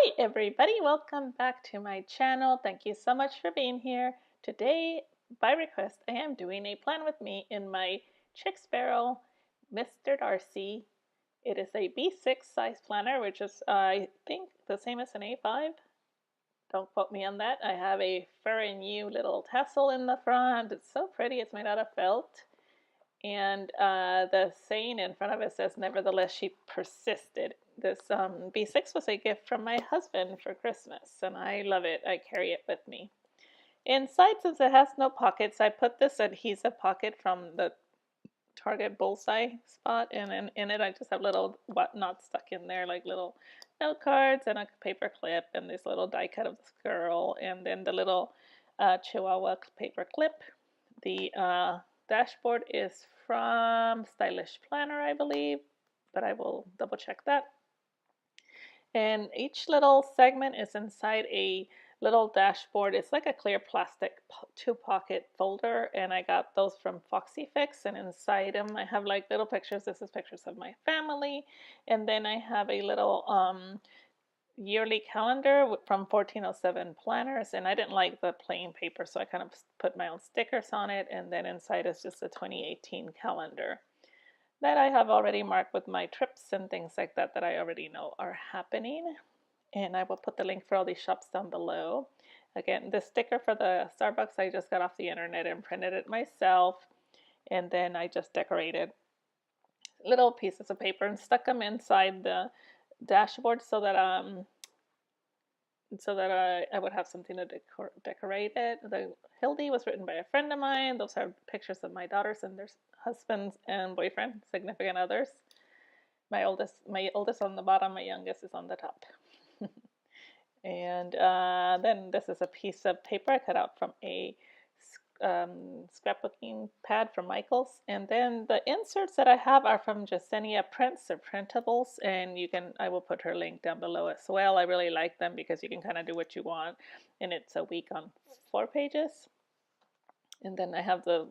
Hi everybody, welcome back to my channel. Thank you so much for being here. Today, by request, I am doing a plan with me in my Chick Sparrow Mr. Darcy. It is a B6 size planner, which is I think the same as an A5. Don't quote me on that. I have a furry new little tassel in the front. It's so pretty. It's made out of felt. And the saying in front of it says, "Nevertheless, she persisted." This B6 was a gift from my husband for Christmas, and I love it. I carry it with me. Inside, since it has no pockets, I put this adhesive pocket from the Target Bullseye spot, and in it I just have little whatnots stuck in there, like little note cards and a paper clip, and this little die cut of the squirrel, and then the little Chihuahua paper clip. The dashboard is from Stylish Planner, I believe, but I will double check that. And each little segment is inside a little dashboard. It's like a clear plastic 2-pocket folder, and I got those from Foxy Fix, and inside them I have like little pictures. This is pictures of my family, and then I have a little yearly calendar from 1407 planners, and I didn't like the plain paper, so I kind of put my own stickers on it, and then inside is just a 2018 calendar that I have already marked with my trips and things like that I already know are happening. And I will put the link for all these shops down below. Again, the sticker for the Starbucks I just got off the internet and printed it myself, and then I just decorated little pieces of paper and stuck them inside the dashboard so that I would have something to decorate it. The Hildy was written by a friend of mine. Those are pictures of my daughters and their husbands and boyfriend, significant others. My oldest on the bottom, my youngest is on the top. And then this is a piece of paper I cut out from a scrapbooking pad from Michaels, and then the inserts that I have are from Jasenia Prints or Printables, and I will put her link down below as well. I really like them because you can kind of do what you want, and it's a week on 4 pages. And then I have the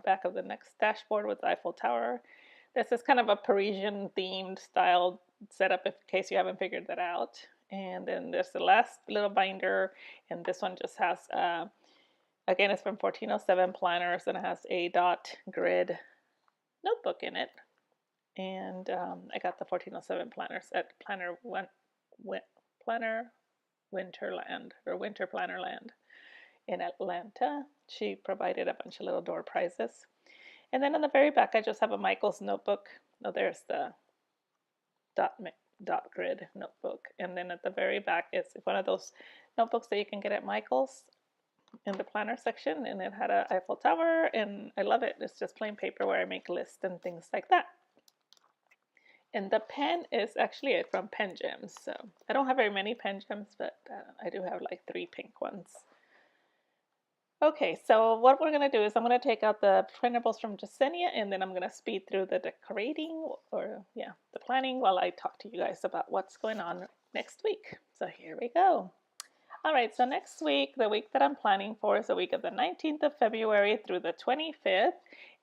back of the next dashboard with the Eiffel Tower. This is kind of a Parisian themed style setup in case you haven't figured that out. And then there's the last little binder, and this one just has again, it's from 1407 planners, and it has a dot grid notebook in it. And I got the 1407 planners at Planner Winterland, or Winter Plannerland in Atlanta. She provided a bunch of little door prizes. And then on the very back, I just have a Michaels notebook. Oh, there's the dot grid notebook. And then at the very back, it's one of those notebooks that you can get at Michaels in the planner section, and it had an Eiffel Tower, and I love it. It's just plain paper where I make lists and things like that. And the pen is actually from Pen Gems. So I don't have very many Pen Gems, but I do have like 3 pink ones. Okay, so what we're going to do is I'm going to take out the printables from Jasenia, and then I'm going to speed through the decorating, or the planning, while I talk to you guys about what's going on next week. So here we go. All right, so next week, the week that I'm planning for is the week of the 19th of February through the 25th.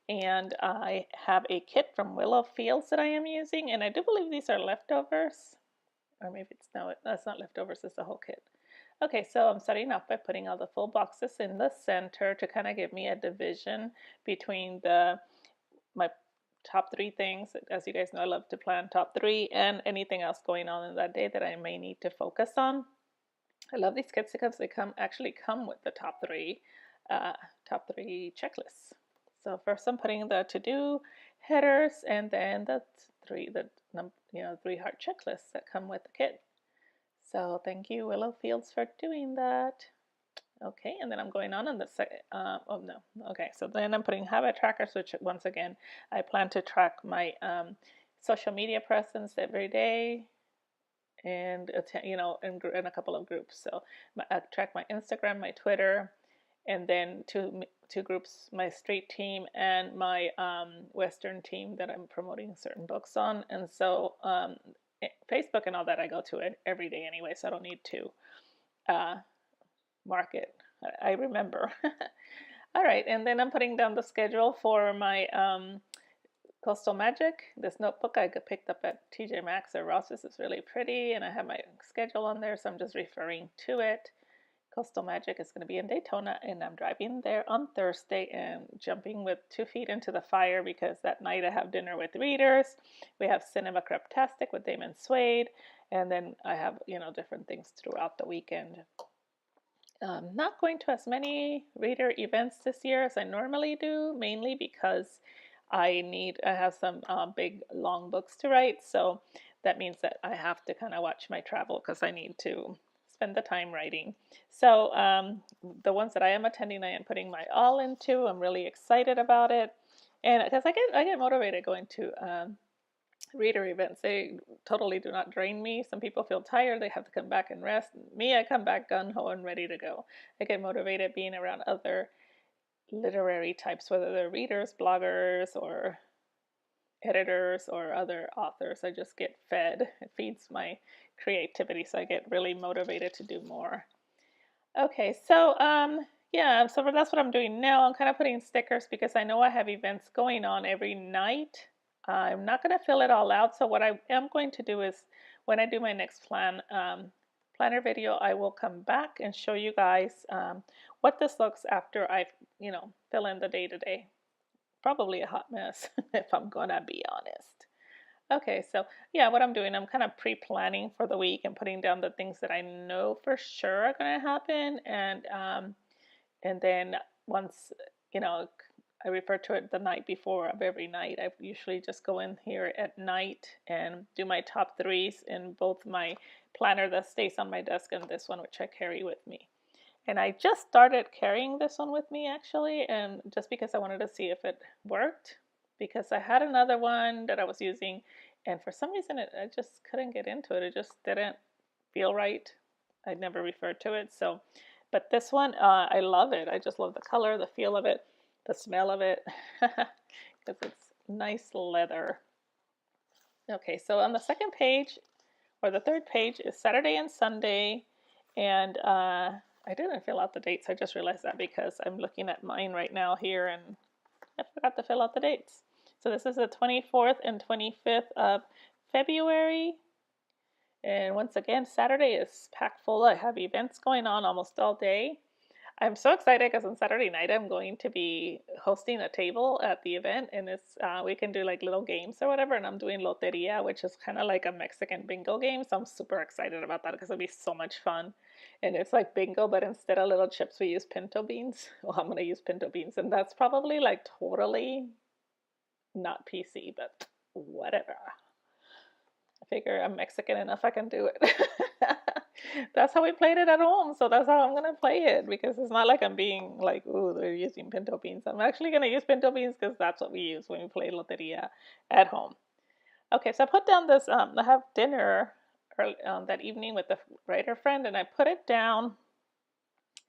And I have a kit from Willow Fields that I am using. And I do believe these are leftovers. Or maybe it's not leftovers, it's the whole kit. Okay, so I'm starting off by putting all the full boxes in the center to kind of give me a division between my top 3 things. As you guys know, I love to plan top 3 and anything else going on in that day that I may need to focus on. I love these kits because they actually come with the top 3 checklists. So first I'm putting the to-do headers, and then the 3 heart checklists that come with the kit. So thank you, Willow Fields, for doing that. Okay, and then I'm going on the second. Okay, so then I'm putting habit trackers, which once again I plan to track my social media presence every day, and in a couple of groups. So I track my Instagram, my Twitter, and then two groups, my street team and my Western team that I'm promoting certain books on. And so Facebook and all that I go to it every day anyway, so I don't need to mark it. I remember. All right, and then I'm putting down the schedule for my Coastal Magic. This notebook I picked up at TJ Maxx or Ross's is really pretty, and I have my schedule on there, so I'm just referring to it. Coastal Magic is going to be in Daytona, and I'm driving there on Thursday and jumping with 2 feet into the fire because that night I have dinner with readers. We have Cinema Craptastic with Damon Suede, and then I have, different things throughout the weekend. Not going to as many reader events this year as I normally do, mainly because I have some big long books to write, so that means that I have to kind of watch my travel because I need to spend the time writing. So the ones that I am attending, I am putting my all into. I'm really excited about it, and because I get motivated going to reader events. They totally do not drain me. Some people feel tired, they have to come back and rest. Me, I come back gun ho and ready to go. I get motivated being around other literary types, whether they're readers, bloggers, or editors, or other authors. I just get fed. It feeds my creativity, so I get really motivated to do more. Okay, so yeah, so that's what I'm doing now. I'm kind of putting stickers because I know I have events going on every night. I'm not going to fill it all out. So what I am going to do is when I do my next planner video, I will come back and show you guys what this looks after I, fill in the day-to-day. Probably a hot mess if I'm going to be honest. Okay, so yeah, what I'm doing, I'm kind of pre-planning for the week and putting down the things that I know for sure are going to happen, and then once I refer to it the night before of every night. I usually just go in here at night and do my top threes in both my planner that stays on my desk and this one which I carry with me. And I just started carrying this one with me actually, and just because I wanted to see if it worked, because I had another one that I was using, and for some reason I just couldn't get into it. It just didn't feel right. I'd never referred to it. So, but this one, I love it. I just love the color, the feel of it, the smell of it, because it's nice leather. Okay, so on the second page, or the third page, is Saturday and Sunday, and I didn't fill out the dates. I just realized that because I'm looking at mine right now here, and I forgot to fill out the dates. So this is the 24th and 25th of February. And once again, Saturday is packed full. I have events going on almost all day. I'm so excited because on Saturday night I'm going to be hosting a table at the event, and it's we can do like little games or whatever. And I'm doing loteria, which is kind of like a Mexican bingo game. So I'm super excited about that because it'll be so much fun. And it's like bingo, but instead of little chips, we use pinto beans. Well, I'm gonna use pinto beans, and that's probably like totally not PC, but whatever. I figure I'm Mexican enough, I can do it. That's how we played it at home, so that's how I'm gonna play it, because it's not like I'm being like, ooh, they're using pinto beans. I'm actually gonna use pinto beans because that's what we use when we play loteria at home. Okay, so I put down this, I have dinner early, that evening with a writer friend, and I put it down,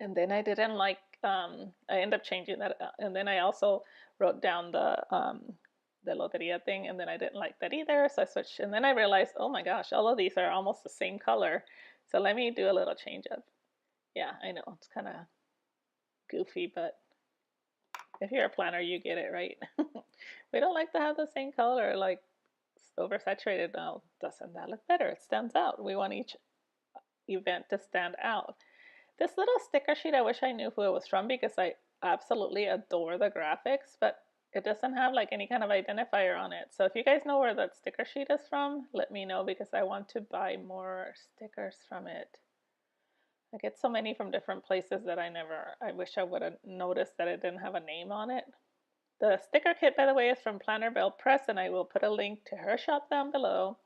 and then I didn't like, I ended up changing that, and then I also wrote down the loteria thing, and then I didn't like that either, so I switched, and then I realized, oh my gosh, all of these are almost the same color, so let me do a little change up. Yeah, I know, it's kind of goofy, but if you're a planner, you get it, right? We don't like to have the same color, like oversaturated. Now, doesn't that look better? It stands out. We want each event to stand out. This little sticker sheet, I wish I knew who it was from because I absolutely adore the graphics, but it doesn't have like any kind of identifier on it. So if you guys know where that sticker sheet is from, let me know because I want to buy more stickers from it. I get so many from different places that I wish I would have noticed that it didn't have a name on it. The sticker kit, by the way, is from Planner Bell Press, and I will put a link to her shop down below.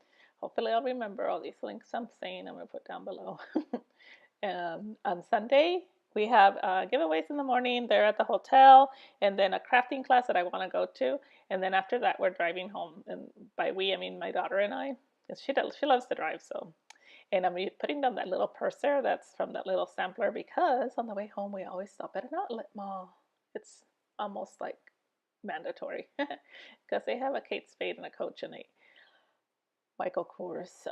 Hopefully I'll remember all these links I'm saying I'm going to put down below. On Sunday, we have giveaways in the morning. They're at the hotel, and then a crafting class that I want to go to. And then after that, we're driving home. And by we, I mean my daughter and I. She loves to drive, so. And I'm putting down that little purser that's from that little sampler because on the way home, we always stop at an outlet mall. It's almost like mandatory because they have a Kate Spade and a Coach and a Michael Kors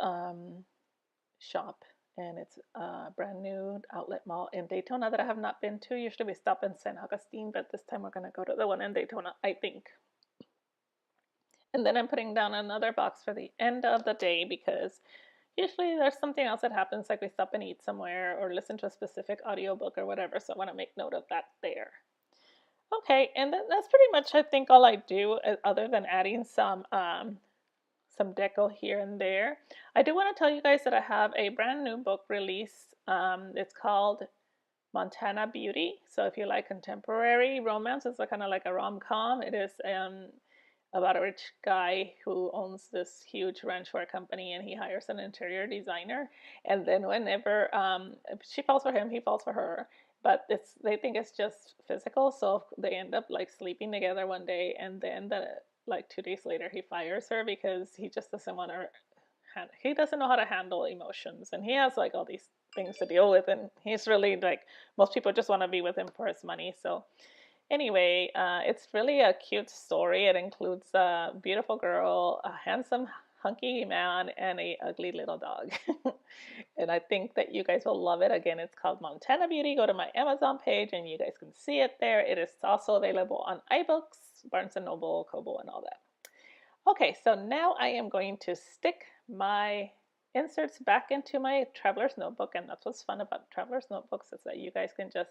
shop, and it's a brand new outlet mall in Daytona that I have not been to. Usually we stop in San Augustine, but this time we're going to go to the one in Daytona, I think. And then I'm putting down another box for the end of the day because usually there's something else that happens, like we stop and eat somewhere or listen to a specific audiobook or whatever, so I want to make note of that there. Okay, and that's pretty much, I think, all I do other than adding some deco here and there. I do want to tell you guys that I have a brand new book release. It's called Montana Beauty. So if you like contemporary romance, it's kind of like a rom-com. It is about a rich guy who owns this huge ranchware company, and he hires an interior designer. And then whenever she falls for him, he falls for her. But they think it's just physical, so they end up like sleeping together one day, and then like 2 days later he fires her because he just doesn't want to. He doesn't know how to handle emotions, and he has like all these things to deal with, and he's really like most people just want to be with him for his money. So anyway, it's really a cute story. It includes a beautiful girl, a handsome, hunky man, and a ugly little dog. And I think that you guys will love it. Again, it's called Montana Beauty. Go to my Amazon page and you guys can see it there. It is also available on iBooks, Barnes & Noble, Kobo, and all that. Okay, so now I am going to stick my inserts back into my traveler's notebook, and that's what's fun about traveler's notebooks is that you guys can just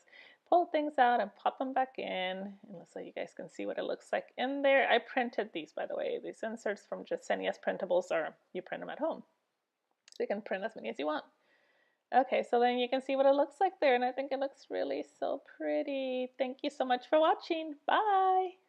pull things out and pop them back in, and so you guys can see what it looks like in there. I printed these, by the way. These inserts from Jasenia's Printables, or you print them at home. So you can print as many as you want. Okay, so then you can see what it looks like there, and I think it looks really so pretty. Thank you so much for watching. Bye!